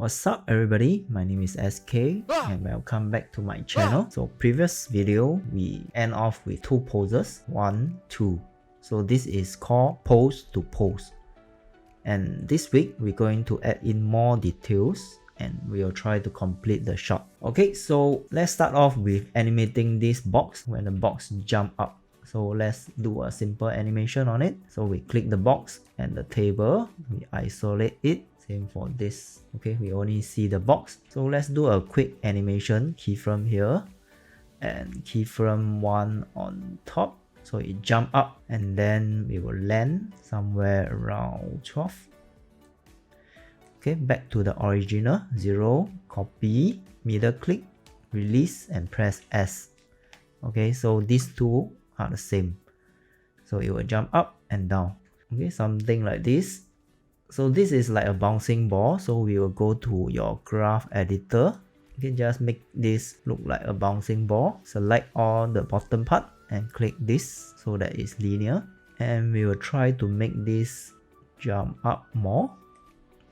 What's up everybody, my name is SK and welcome back to my channel. So previous video we end off with two poses, 1, 2. So this is called pose to pose. And this week we're going to add in more details and we'll try to complete the shot. Okay, so let's start off with animating this box when the box jump up. So let's do a simple animation on it. So we click the box and the table, we isolate it. Same for this. Okay, we only see the box. So let's do a quick animation. Keyframe here and keyframe 1 on top. So it jump up and then we will land somewhere around 12. Okay, back to the original. 0, copy, middle click, release and press S. Okay, so these two are the same. So it will jump up and down. Okay, something like this. So this is like a bouncing ball. So we will go to your graph editor. You can just make this look like a bouncing ball. Select all the bottom part and click this so that it's linear. And we will try to make this jump up more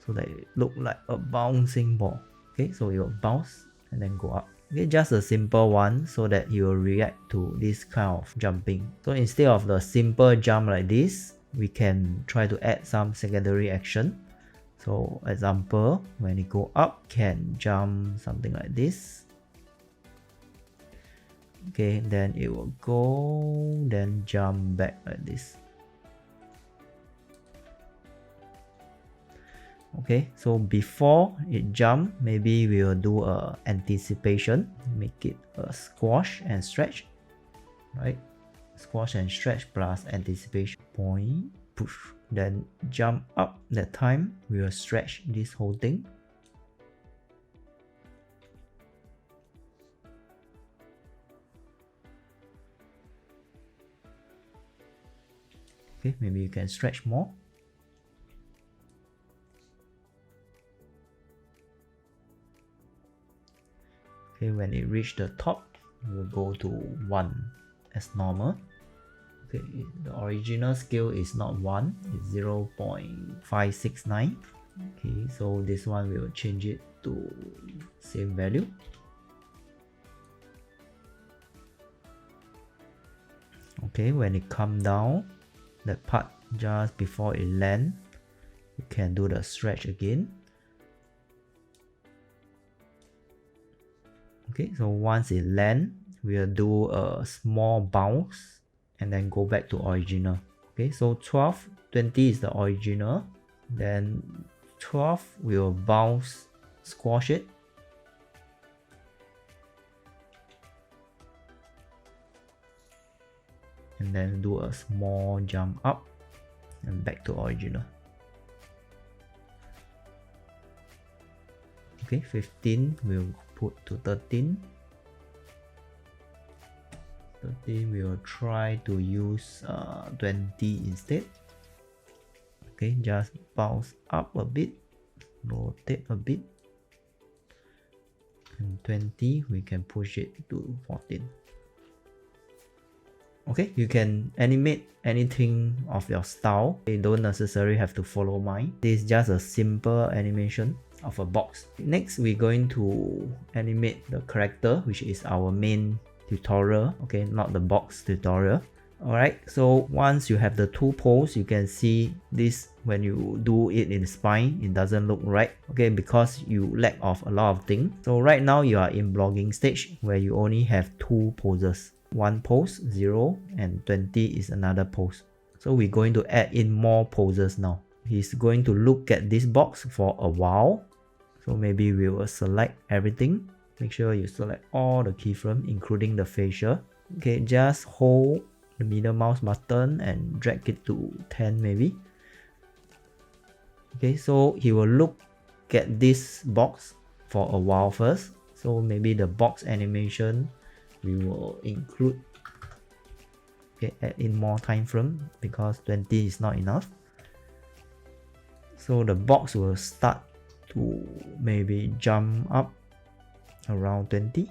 so that it look like a bouncing ball. Okay, so it will bounce and then go up. Okay, just a simple one so that you will react to this kind of jumping. So instead of the simple jump like this, we can try to add some secondary action. So example, when it go up, can jump something like this. Okay, then it will go, then jump back like this. Okay, so before it jump, maybe we will do a anticipation, make it a squash and stretch, right? Squash and stretch plus anticipation, point, push, then jump up. That time we will stretch this whole thing. Okay, maybe you can stretch more. Okay, when it reach the top, we will go to 1 as normal. Okay, the original scale is not 1, it's 0.569. Okay, so this one we will change it to same value. Okay, when it come down, that part just before it land, you can do the stretch again. Okay, so once it land, we'll do a small bounce and then go back to original. Okay, so 12, 20 is the original. Then 12 will bounce, squash it. And then do a small jump up and back to original. Okay, 15 we'll put to 13. 13 we will try to use 20 instead. Okay, just bounce up a bit, rotate a bit, and 20 we can push it to 14. Okay, you can animate anything of your style. You don't necessarily have to follow mine. This is just a simple animation of a box. Next, we're going to animate the character, which is our main tutorial. Okay, not the box tutorial. Alright, so once you have the two pose, you can see this when you do it in spine, it doesn't look right. Okay, because you lack of a lot of things. So right now you are in blogging stage where you only have two poses. 1 pose, 0, and 20 is another pose. So we're going to add in more poses now. He's going to look at this box for a while. So maybe we will select everything. Make sure you select all the keyframe, including the facial. Okay, just hold the middle mouse button and drag it to 10 maybe. Okay, so he will look at this box for a while first. So maybe the box animation we will include. Okay, add in more time frame because 20 is not enough. So the box will start to maybe jump up around 20.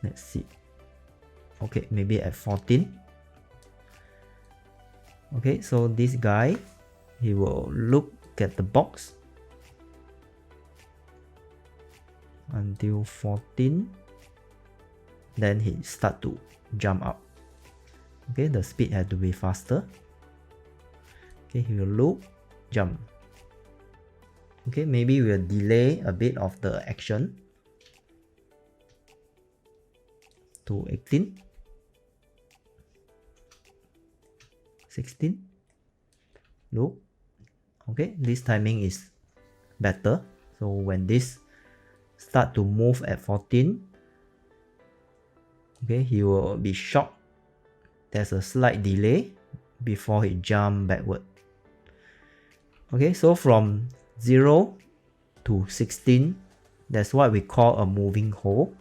Let's see. Okay, maybe at 14. Okay, so this guy, he will look look at the box until 14. Then he start to jump up. Okay, the speed had to be faster. Okay, he will look, jump. Okay, maybe we'll delay a bit of the action to 18, 16, look. Okay, this timing is better. So when this start to move at 14, okay, he will be shocked. There's a slight delay before he jump backward. Okay, so from 0 to 16, that's what we call a moving hole,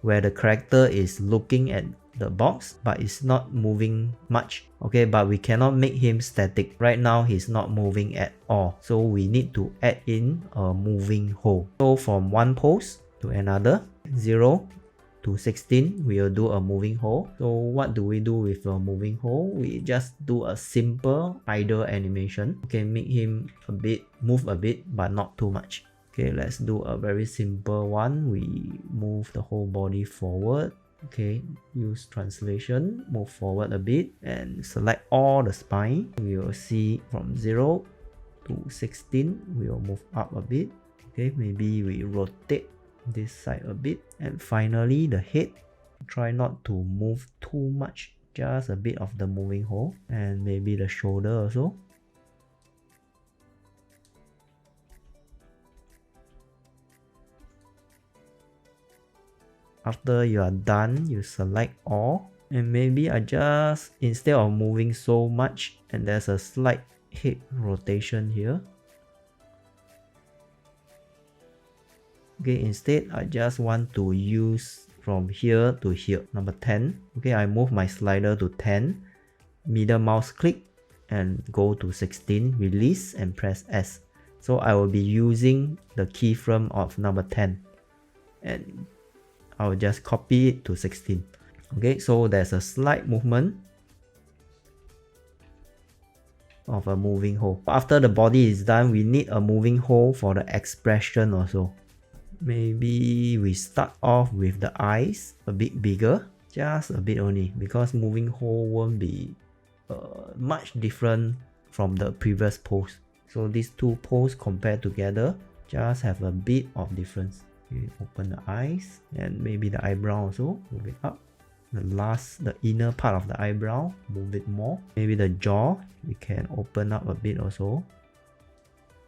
where the character is looking at the box but it's not moving much. Okay, but we cannot make him static. Right now he's not moving at all, so we need to add in a moving hole. So from one pose to another, 0 to 16, we will do a moving hole. So what do we do with a moving hole? We just do a simple idle animation. Okay, make him move a bit but not too much. Okay, let's do a very simple one. We move the whole body forward. Okay, use translation, move forward a bit and select all the spine. We will see from 0 to 16, we will move up a bit. Okay, maybe we rotate this side a bit. And finally, the head, try not to move too much, just a bit of the moving hole. And maybe the shoulder also. After you are done, you select all, and maybe adjust, instead of moving so much, and there's a slight head rotation here. Okay, instead I just want to use from here to here, number 10. Okay, I move my slider to 10, middle mouse click and go to 16, release and press S. So I will be using the keyframe of number 10 and I'll just copy it to 16. Okay, so there's a slight movement of a moving hole. After the body is done, we need a moving hole for the expression also. Maybe we start off with the eyes a bit bigger, just a bit only, because moving hole won't be much different from the previous pose. So these two poses compared together just have a bit of difference. Okay, open the eyes and maybe the eyebrow also, move it up. The inner part of the eyebrow, move it more. Maybe the jaw, we can open up a bit also,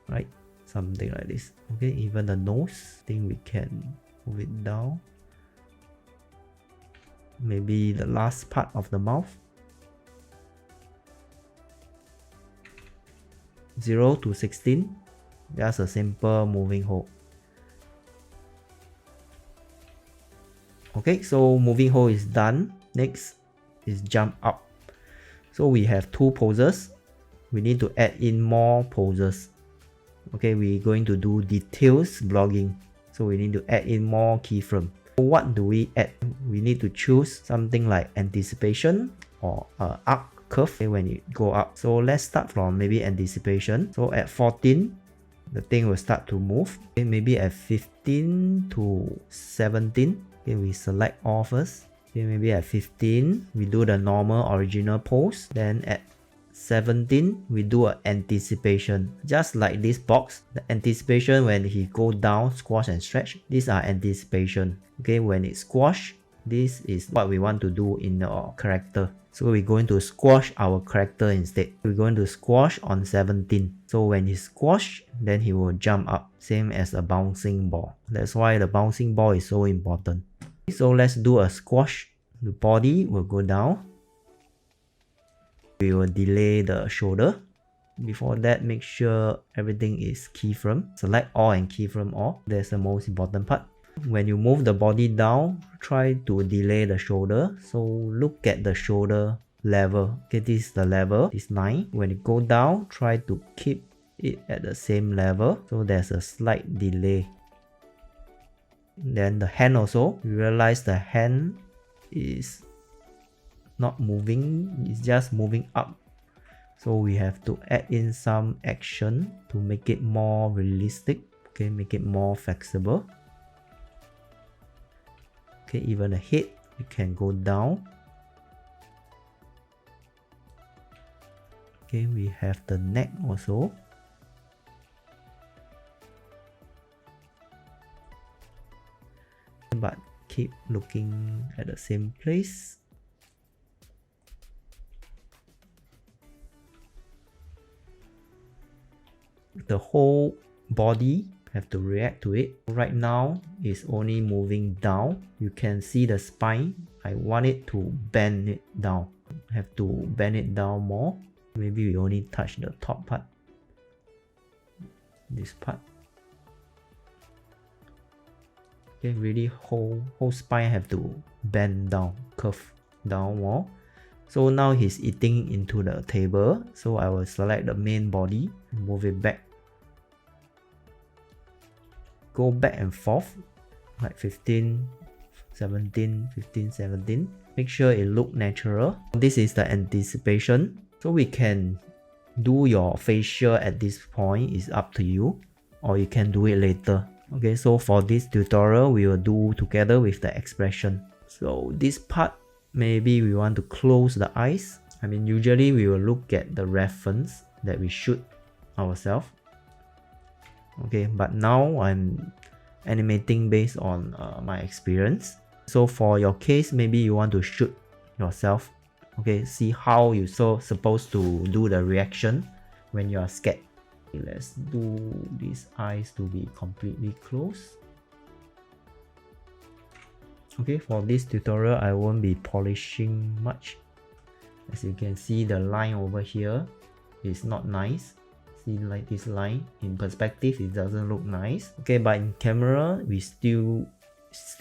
right? Something like this. Okay, even the nose, I think we can move it down. Maybe the last part of the mouth. 0 to 16, just a simple moving hole. Okay, so moving hole is done. Next is jump up. So we have two poses. We need to add in more poses. Okay, we're going to do details blogging. So we need to add in more keyframe. What do we add? We need to choose something like anticipation or arc curve when you go up. So let's start from maybe anticipation. So at 14, the thing will start to move. Okay, maybe at 15 to 17. Okay, we select all first. Okay, maybe at 15, we do the normal original pose. Then at 17, we do an anticipation. Just like this box, the anticipation when he go down, squash and stretch, these are anticipation. Okay, when it squash, this is what we want to do in our character. So we're going to squash our character instead. We're going to squash on 17. So when he squash, then he will jump up, same as a bouncing ball. That's why the bouncing ball is so important. So let's do a squash. The body will go down. We will delay the shoulder. Before that, make sure everything is keyframe. Select all and keyframe all. That's the most important part. When you move the body down, try to delay the shoulder. So look at the shoulder level. Okay, this is the level, it's 9. When you go down, try to keep it at the same level. So there's a slight delay. Then the hand also, you realize the hand is not moving, it's just moving up So we have to add in some action to make it more realistic. Okay, make it more flexible. Okay, even the head, we can go down. Okay, we have the neck also. But keep looking at the same place. The whole body have to react to it. Right now it's only moving down. You can see the spine. I want it to bend it down. Have to bend it down more. Maybe we only touch the top part. This part. Okay, really whole spine have to bend down, curve down more. So now he's eating into the table. So I will select the main body, move it back. Go back and forth, like 15, 17, 15, 17. Make sure it look natural. This is the anticipation. So we can do your facial at this point, is up to you. Or you can do it later. Okay, so for this tutorial, we will do together with the expression. So this part, maybe we want to close the eyes. I mean, usually we will look at the reference that we shoot ourselves. Okay, but now I'm animating based on my experience. So for your case, maybe you want to shoot yourself. Okay, see how you're supposed to do the reaction when you are scared. Let's do these eyes to be completely closed. Okay, for this tutorial, I won't be polishing much. As you can see, the line over here is not nice. See, like this line, in perspective, it doesn't look nice. Okay, but in camera, we still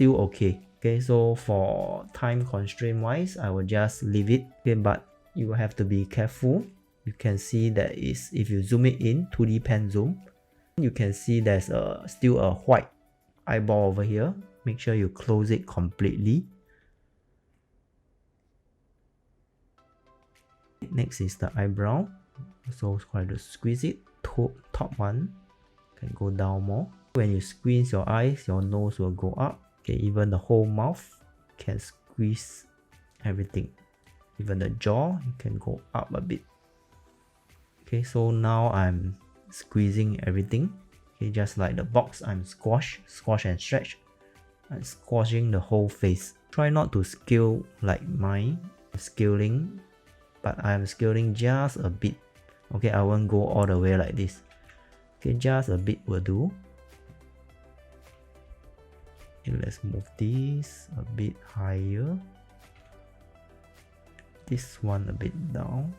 okay. Okay, so for time constraint wise, I will just leave it. Okay, but you have to be careful. You can see that is, if you zoom it in, 2D pen zoom, you can see there's still a white eyeball over here. Make sure you close it completely. Next is the eyebrow. So try to squeeze it. Top one can go down more. When you squeeze your eyes, your nose will go up. Okay, even the whole mouth can squeeze everything. Even the jaw, you can go up a bit. Okay, so now I'm squeezing everything. Okay, just like the box, I'm squash and stretch. I'm squashing the whole face. Try not to scale like mine, scaling, but I'm scaling just a bit. Okay, I won't go all the way like this. Okay, just a bit will do. Okay, let's move this a bit higher. This one a bit down.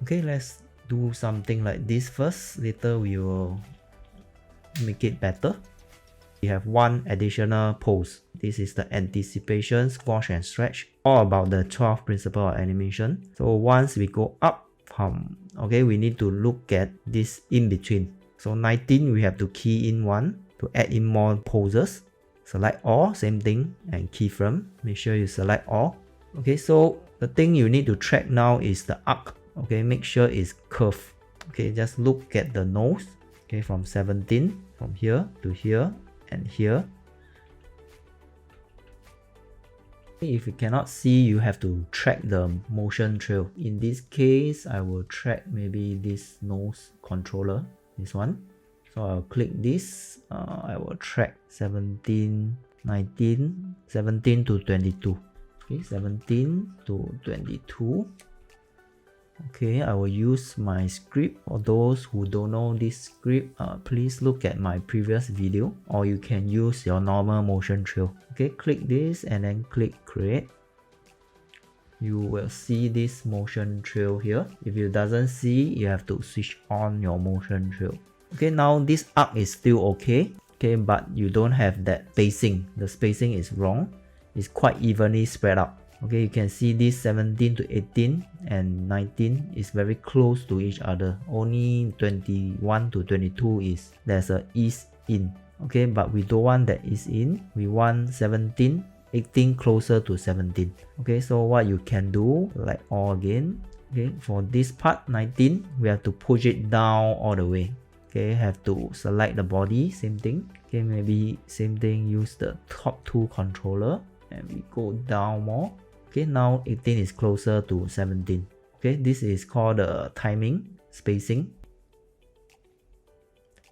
Okay, let's do something like this first. Later we will make it better. We have one additional pose. This is the anticipation, squash and stretch. All about the 12 principle of animation. So once we go up from, okay, we need to look at this in between. So 19, we have to key in one to add in more poses. Select all, same thing, and keyframe. Make sure you select all. Okay, so the thing you need to track now is the arc. Okay, make sure it's curved. Okay, just look at the nose. Okay, from 17, from here to here and here. If you cannot see, you have to track the motion trail. In this case, I will track maybe this nose controller, this one. So I'll click this. I will track 17, 19, 17 to 22. Okay, 17 to 22. Okay, I will use my script. For those who don't know this script, please look at my previous video, or you can use your normal motion trail. Okay, click this and then click create. You will see this motion trail here. If you doesn't see, you have to switch on your motion trail. Okay, now this arc is still okay. Okay, but you don't have that spacing. The spacing is wrong. It's quite evenly spread out. Okay, you can see this 17 to 18 and 19 is very close to each other. Only 21 to 22 is there's a ease in. Okay, but we don't want that ease in. We want 17, 18 closer to 17. Okay, so what you can do, like all again, Okay, for this part 19, we have to push it down all the way. Okay, have to select the body, same thing. Okay, maybe same thing, use the top 2 controller and we go down more. Okay, now 18 is closer to 17. Okay, this is called the timing, spacing.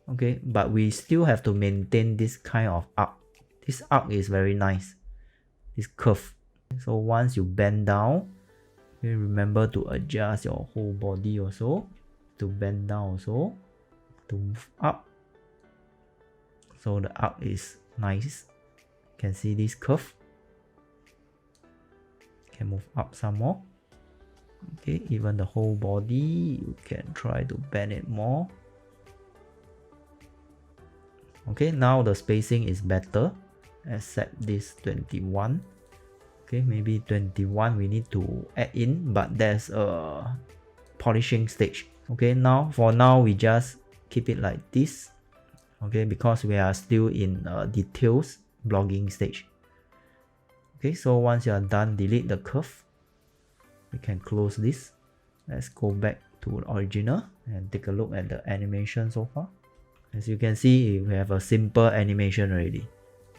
Okay, but we still have to maintain this kind of arc. This arc is very nice, this curve. So once you bend down, okay, remember to adjust your whole body also, to bend down also, to move up. So the arc is nice. You can see this curve. Can move up some more. Okay, even the whole body, you can try to bend it more. Okay, now the spacing is better, except this 21. Okay, maybe 21 we need to add in, but there's a polishing stage. Okay, now for now we just keep it like this. Okay, because we are still in details blogging stage. Okay, so once you are done, delete the curve. We can close this. Let's go back to the original and take a look at the animation so far. As you can see, we have a simple animation already.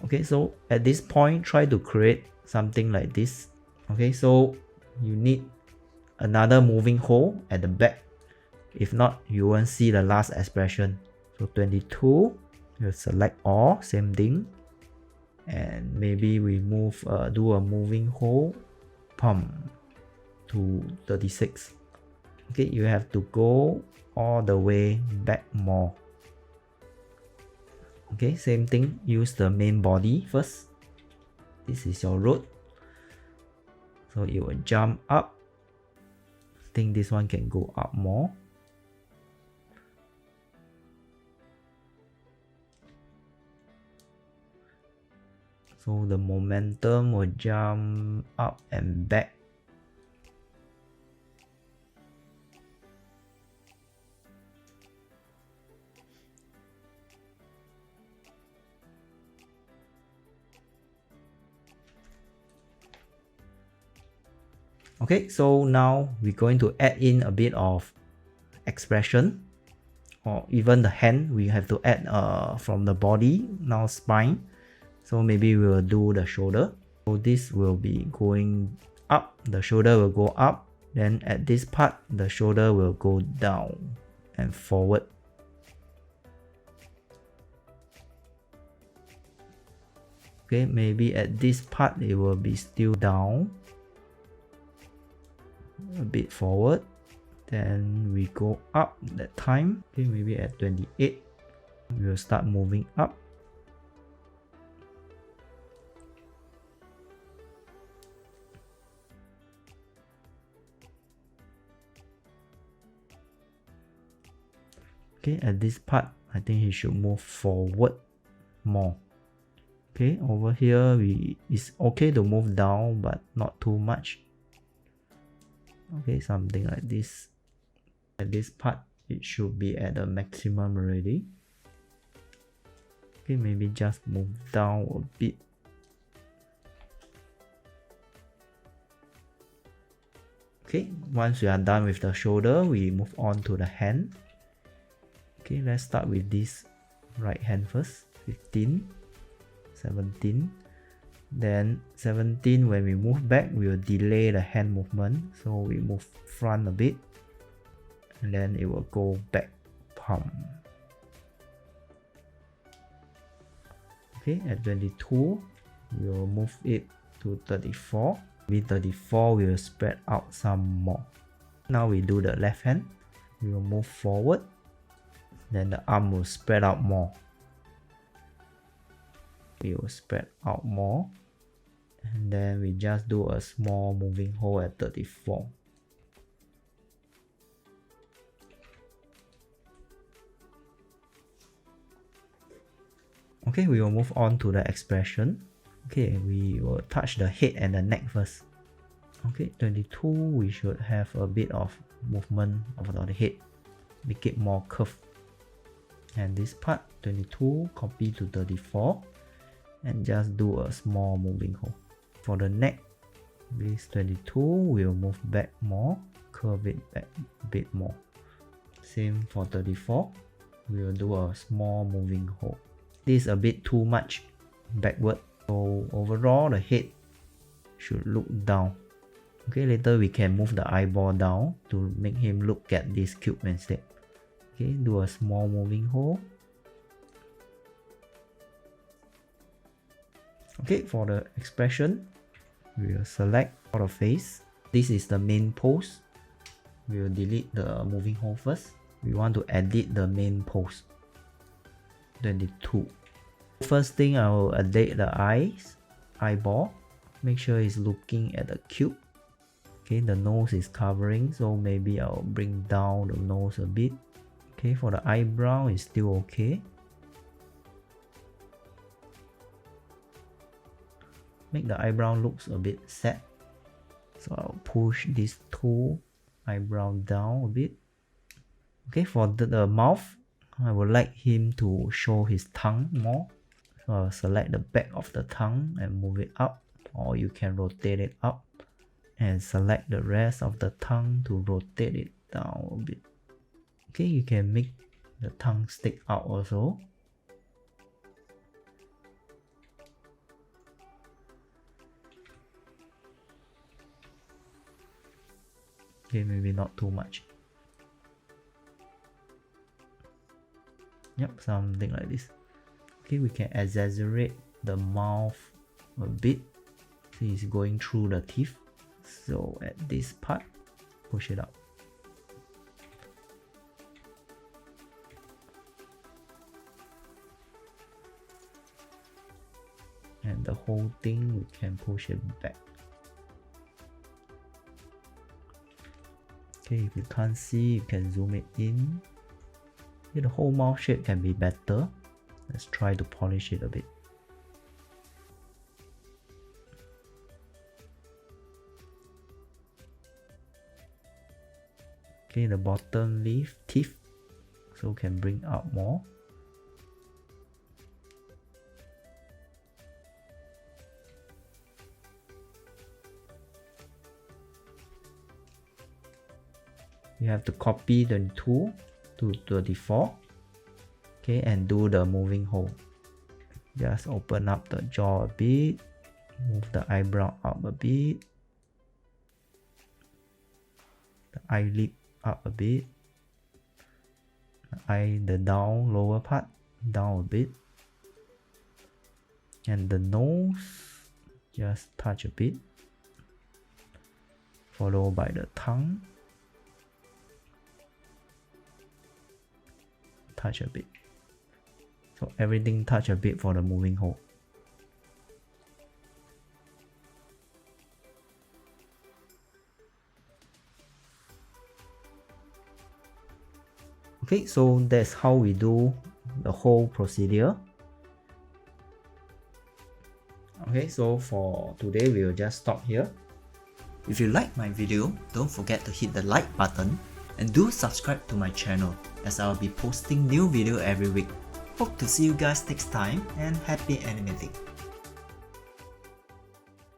Okay, so at this point, try to create something like this. Okay, so you need another moving hole at the back. If not, you won't see the last expression. So 22, you select all, same thing. And maybe we move, do a moving hole, pump to 36. Okay, you have to go all the way back more. Okay, same thing, use the main body first. This is your road. So it will jump up. I think this one can go up more. So the momentum will jump up and back. Okay, so now we're going to add in a bit of expression, or even the hand we have to add from the body, now spine. So maybe we will do the shoulder. So this will be going up, the shoulder will go up. Then at this part, the shoulder will go down and forward. Okay, maybe at this part it will be still down, a bit forward. Then we go up that time. Okay, maybe at 28, we will start moving up. Okay, at this part, I think he should move forward more. Okay, over here, it's okay to move down, but not too much. Okay, something like this. At this part, it should be at the maximum already. Okay, maybe just move down a bit. Okay, once we are done with the shoulder, we move on to the hand. Okay, let's start with this right hand first. 15, 17. Then 17, when we move back, we will delay the hand movement. So we move front a bit. And then it will go back, pump. Okay, at 22, we will move it to 34. With 34, we will spread out some more. Now we do the left hand. We will move forward. Then the arm will spread out more. We will spread out more. And then we just do a small moving hole at 34. Okay, we will move on to the expression. Okay, we will touch the head and the neck first. Okay, 22, we should have a bit of movement of the head. Make it more curved. And this part, 22, copy to 34. And just do a small moving hole. For the neck, this 22, we'll move back more, curve it back a bit more. Same for 34. We will do a small moving hole. This is a bit too much backward. So overall, the head should look down. Okay, later we can move the eyeball down to make him look at this cube instead. Okay, do a small moving hole. Okay, for the expression, we will select for the face. This is the main pose. We will delete the moving hole first. We want to edit the main pose. 22. First thing, I will edit the eyeball. Make sure it's looking at the cube. Okay, the nose is covering, so maybe I'll bring down the nose a bit. Okay, for the eyebrow, it's still okay. Make the eyebrow looks a bit sad. So I'll push these two eyebrow down a bit. Okay, for the mouth, I would like him to show his tongue more. So I'll select the back of the tongue and move it up, or you can rotate it up and select the rest of the tongue to rotate it down a bit. Okay, you can make the tongue stick out also. Okay, maybe not too much. Yep, something like this. Okay, we can exaggerate the mouth a bit. See, it's going through the teeth. So at this part, push it up. And the whole thing, we can push it back. Okay, if you can't see, you can zoom it in. Okay, the whole mouth shape can be better. Let's try to polish it a bit. Okay, the bottom lip teeth so can bring out more. You have to copy 22 to 34. Okay, and do the moving hole. Just open up the jaw a bit, move the eyebrow up a bit, the eyelid up a bit, the down lower part down a bit, and the nose just touch a bit, followed by the tongue, touch a bit. So everything touch a bit for the moving hole. Okay, so that's how we do the whole procedure. Okay, so for today we will just stop here. If you like my video, don't forget to hit the like button and do subscribe to my channel as I'll be posting new video every week. Hope to see you guys next time and happy animating!